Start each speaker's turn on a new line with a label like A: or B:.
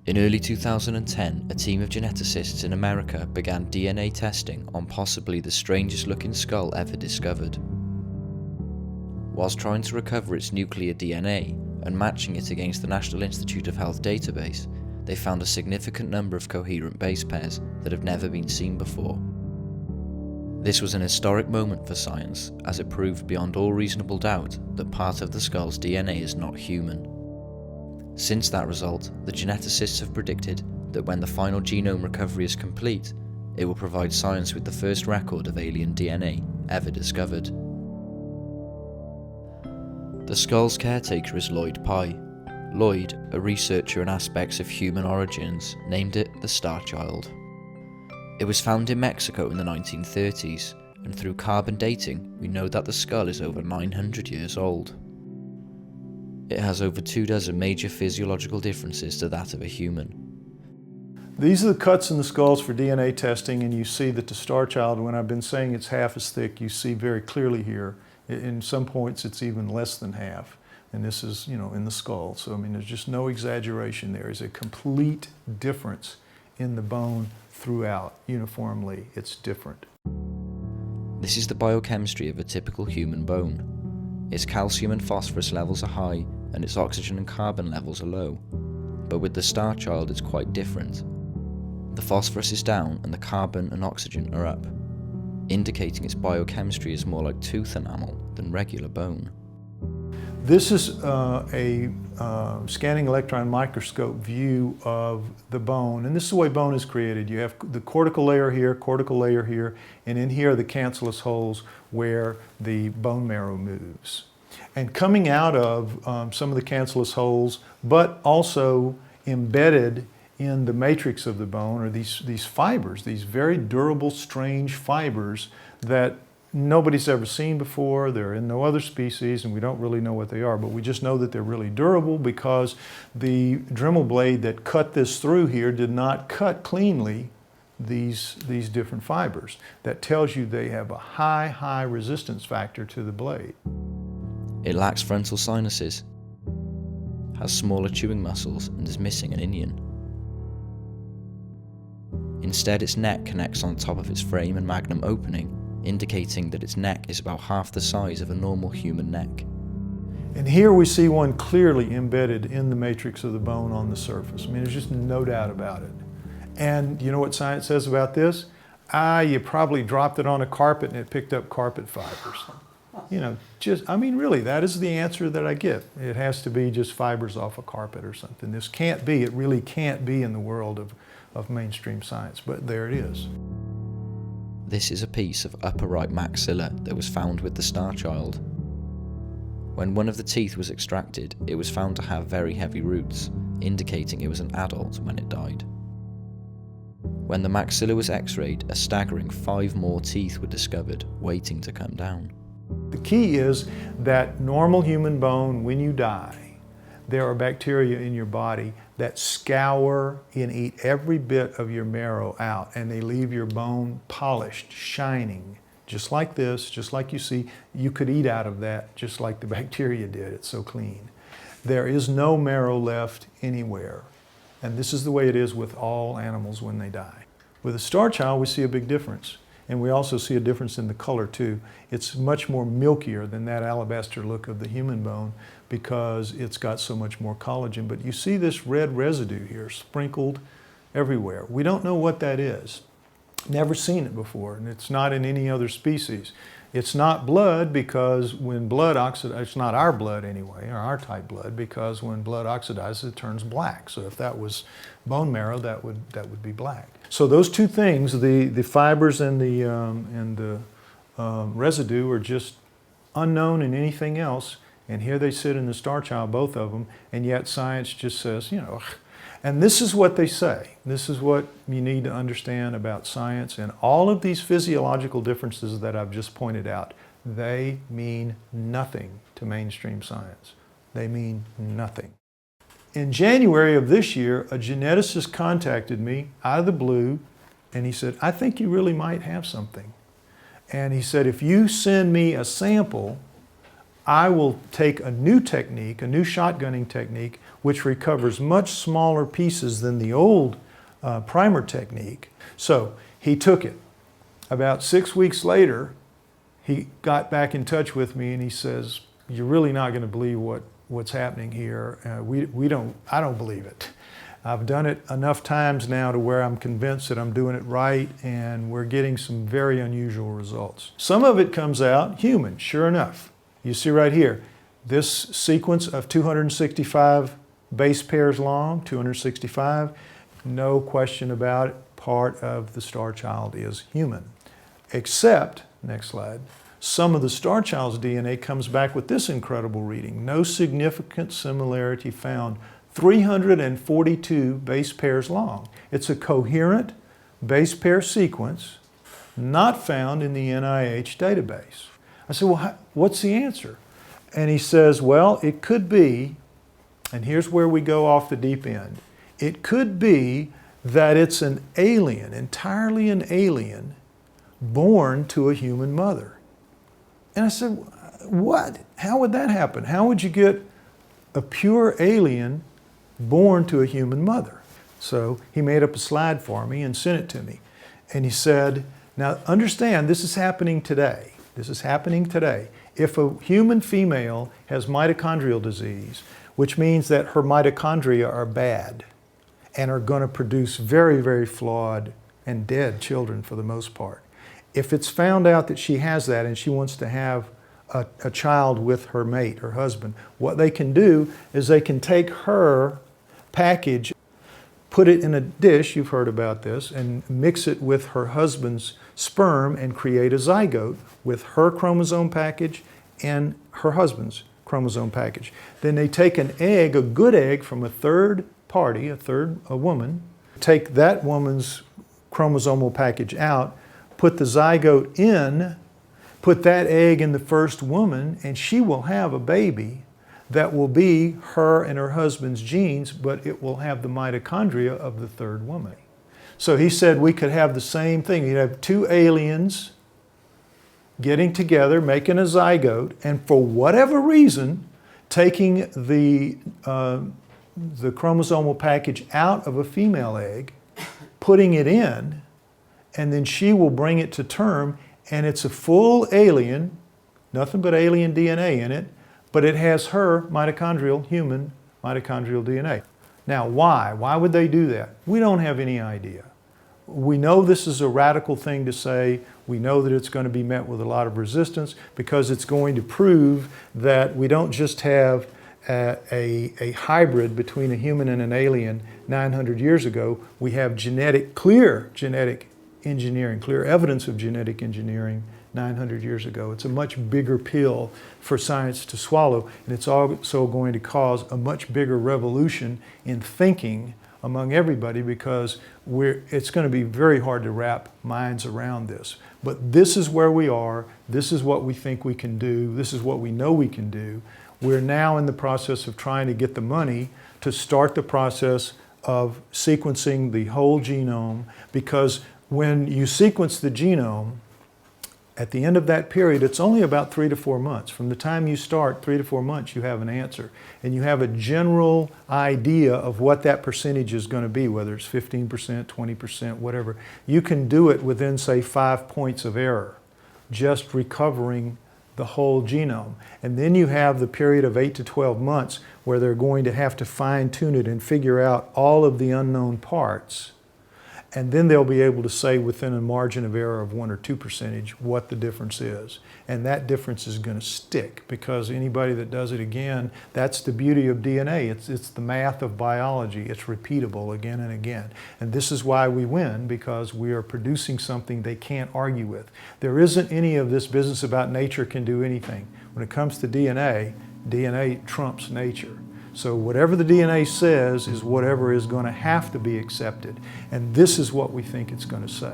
A: In early 2010, a team of geneticists in America began DNA testing on possibly the strangest looking skull ever discovered. Whilst trying to recover its nuclear DNA and matching it against the National Institute of Health database, they found a significant number of coherent base pairs that have never been seen before. This was an historic moment for science, as it proved beyond all reasonable doubt that part of the skull's DNA is not human. Since that result, the geneticists have predicted that when the final genome recovery is complete, it will provide science with the first record of alien DNA ever discovered. The skull's caretaker is Lloyd Pye. Lloyd, a researcher in aspects of human origins, named it the Starchild. It was found in Mexico in the 1930s, and through carbon dating, we know that the skull is over 900 years old. It has over 24 major physiological differences to that of a human.
B: These are the cuts in the skulls for DNA testing, and you see that the Starchild, when I've been saying it's half as thick, you see very clearly here. In some points it's even less than half, and this is, in the skull. So I mean, there's just no exaggeration there. There's a complete difference in the bone throughout. Uniformly, it's different.
A: This is the biochemistry of a typical human bone. Its calcium and phosphorus levels are high, and its oxygen and carbon levels are low. But with the Starchild, it's quite different. The phosphorus is down and the carbon and oxygen are up, indicating its biochemistry is more like tooth enamel than regular bone.
B: This is a scanning electron microscope view of the bone, and this is the way bone is created. You have the cortical layer here, and in here are the cancellous holes where the bone marrow moves. And coming out of some of the cancellous holes, but also embedded in the matrix of the bone, are these fibers, these very durable, strange fibers that nobody's ever seen before. They're in no other species, and we don't really know what they are, but we just know that they're really durable because the Dremel blade that cut this through here did not cut cleanly these different fibers. That tells you they have a high resistance factor to the blade.
A: It lacks frontal sinuses, has smaller chewing muscles, and is missing an inion. Instead, its neck connects on top of its frame and magnum opening, indicating that its neck is about half the size of a normal human neck.
B: And here we see one clearly embedded in the matrix of the bone on the surface. I mean, there's just no doubt about it. And you know what science says about this? You probably dropped it on a carpet and it picked up carpet fibers. Really, that is the answer that I get. It has to be just fibers off a carpet or something. This can't be, it really can't be in the world of mainstream science, but there it is.
A: This is a piece of upper right maxilla that was found with the Starchild. When one of the teeth was extracted, it was found to have very heavy roots, indicating it was an adult when it died. When the maxilla was x-rayed, a staggering 5 more teeth were discovered, waiting to come down.
B: The key is that normal human bone, when you die, there are bacteria in your body that scour and eat every bit of your marrow out, and they leave your bone polished, shining, just like this, just like you see. You could eat out of that just like the bacteria did. It's so clean. There is no marrow left anywhere, and this is the way it is with all animals when they die. With a Starchild, we see a big difference, and we also see a difference in the color too. It's much more milkier than that alabaster look of the human bone because it's got so much more collagen. But you see this red residue here sprinkled everywhere. We don't know what that is. Never seen it before, and it's not in any other species. It's not blood because when blood oxidizes, it's not our blood anyway, or our type blood, because when blood oxidizes, it turns black. So if that was bone marrow, that would be black. So those two things, the fibers and the residue, are just unknown in anything else. And here they sit in the Starchild, both of them, and yet science just says, and this is what they say. This is what you need to understand about science. And all of these physiological differences that I've just pointed out, they mean nothing to mainstream science. They mean nothing. In January of this year, a geneticist contacted me out of the blue, and he said, I think you really might have something. And he said, if you send me a sample, I will take a new technique, a new shotgunning technique, which recovers much smaller pieces than the old primer technique. So he took it. About 6 weeks later, he got back in touch with me and he says, "You're really not going to believe what's happening here. I don't believe it. I've done it enough times now to where I'm convinced that I'm doing it right, and we're getting some very unusual results." Some of it comes out human, sure enough. You see right here, this sequence of 265 base pairs long, 265, no question about it, part of the Starchild is human. Except, next slide, some of the Starchild's DNA comes back with this incredible reading. No significant similarity found. 342 base pairs long. It's a coherent base pair sequence not found in the NIH database. I said, well, what's the answer? And he says, well, it could be, and here's where we go off the deep end. It could be that it's an alien, entirely an alien, born to a human mother. And I said, what? How would that happen? How would you get a pure alien born to a human mother? So he made up a slide for me and sent it to me. And he said, now understand, this is happening today. This is happening today. If a human female has mitochondrial disease, which means that her mitochondria are bad and are going to produce very, very flawed and dead children for the most part. If it's found out that she has that and she wants to have a child with her mate, her husband, what they can do is they can take her package, put it in a dish, you've heard about this, and mix it with her husband's sperm and create a zygote with her chromosome package and her husband's chromosome package. Then they take an egg, a good egg from a third party, a woman, take that woman's chromosomal package out, put the zygote in, put that egg in the first woman, and she will have a baby that will be her and her husband's genes, but it will have the mitochondria of the third woman. So he said we could have the same thing. You'd have two aliens getting together, making a zygote, and for whatever reason, taking the chromosomal package out of a female egg, putting it in, and then she will bring it to term, and it's a full alien, nothing but alien DNA in it, but it has her mitochondrial, human mitochondrial DNA. Now, why? Why would they do that? We don't have any idea. We know this is a radical thing to say. We know that it's going to be met with a lot of resistance because it's going to prove that we don't just have a hybrid between a human and an alien 900 years ago. We have clear genetic engineering, clear evidence of genetic engineering 900 years ago. It's a much bigger pill for science to swallow, and it's also going to cause a much bigger revolution in thinking among everybody because it's going to be very hard to wrap minds around this. But this is where we are. This is what we think we can do. This is what we know we can do. We're now in the process of trying to get the money to start the process of sequencing the whole genome, because when you sequence the genome, at the end of that period, it's only about 3 to 4 months. From the time you start, 3 to 4 months, you have an answer. And you have a general idea of what that percentage is going to be, whether it's 15%, 20%, whatever. You can do it within, say, 5 points of error, just recovering the whole genome. And then you have the period of 8 to 12 months where they're going to have to fine-tune it and figure out all of the unknown parts. And then they'll be able to say within a margin of error of 1 or 2% what the difference is. And that difference is going to stick because anybody that does it again, that's the beauty of DNA. It's the math of biology. It's repeatable again and again. And this is why we win, because we are producing something they can't argue with. There isn't any of this business about nature can do anything. When it comes to DNA, DNA trumps nature. So whatever the DNA says is whatever is going to have to be accepted. And this is what we think it's going to say.